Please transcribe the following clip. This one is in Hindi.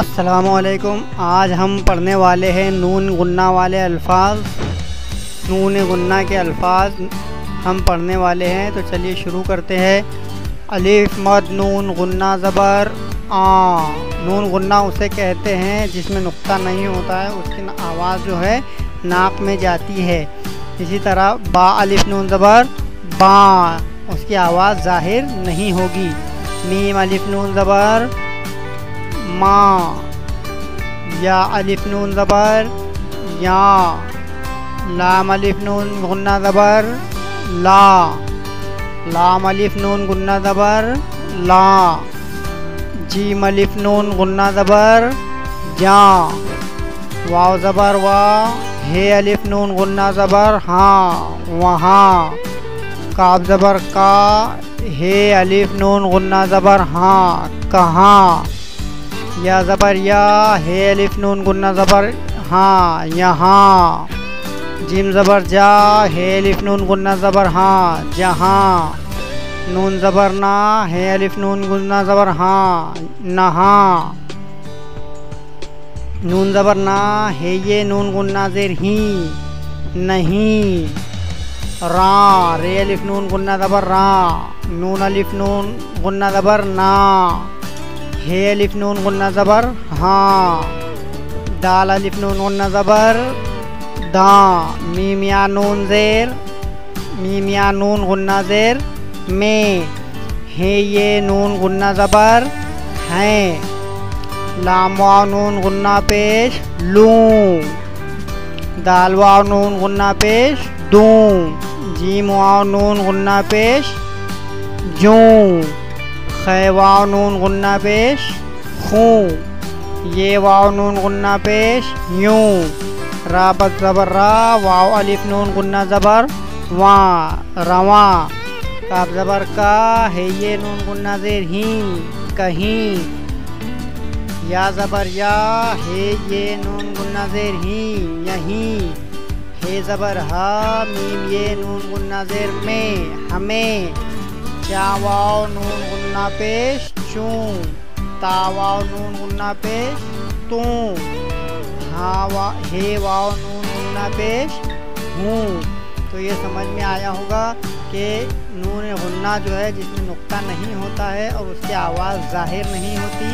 अस्सलामुअलैकुम। आज हम पढ़ने वाले हैं नून गुन्ना वाले अल्फाज। नून गुन्ना के अल्फाज हम पढ़ने वाले हैं, तो चलिए शुरू करते हैं। अलिफ मद नून गुन्ना ज़बर आ। नून गुन्ना उसे कहते हैं जिसमें नुक्ता नहीं होता है, उसकी आवाज़ जो है नाक में जाती है। इसी तरह बा अलिफ नून ज़बर बा, उसकी आवाज़ ज़ाहिर नहीं होगी। मीम अलिफ नून ज़बर माँ। या अलिफ नून ज़बर या। लाम अलिफ नून गुन्ना ज़बर ला। लाम अलिफ नून गुन्ना ज़बर ला। जीम अलिफ नून गुन्ना ज़बर जा। वाव ज़बर वा। हे अलिफ नून गुन्ना ज़बर हाँ वहाँ। काफ ज़बर का। हे अलिफ नून गुन्ना ज़बर हाँ कहाँ। या ज़बर या। हे अलिफ नून गुन्ना ज़बर हाँ यहाँ। जिम ज़बर जा। हे अलिफ नून गुन्ना ज़बर हाँ जहाँ। नून ज़बर ना। हे अलिफ नून गुन्ना ज़बर हाँ नहाँ। नून ज़बर ना। हे ये नून गुन्ना ज़ेर ही नहीं। रा। रे अलिफ नून गुन्ना ज़बर रा। नून अलिफ नून गुन्ना ज़बर ना। हे अलिफ नून गुन्ना ज़बर हाँ। दाल अलिफ नून गुन्ना ज़बर दा। मीम या नून ज़ेर। मीम या नून गुन्ना ज़ेर में। हे ये नून गुन्ना ज़बर हैं। लाम वाव नून गुन्ना पेश लूँ। दाल वाव नून गुन्ना पेश दूँ। जीम वाव नून गुन्ना पेश जूँ। खे वाव नून गुन्ना पेश खूँ। ये वाव नून गुन्ना पेश यूँ। रा बद ज़बर रा। वाव अलिफ नून गुन्ना ज़बर वाँ रवा। काफ ज़बर का। है ये नून गुन्ना ज़ेर ही कहीं। या ज़बर या। है ये नून गुन्ना ज़ेर ही यहीं। हे ज़बर हा। मीम ये नून गुन्ना ज़ेर में हमें। चा वाव नून गुन्ना पेश चूँ। ता वाव नून गुन्ना पेश तूँ। हाँ हे वाव नून गुन्ना पेश हूँ। तो ये समझ में आया होगा कि नून गुन्ना जो है जिसमें नुक्ता नहीं होता है और उसकी आवाज़ ज़ाहिर नहीं होती,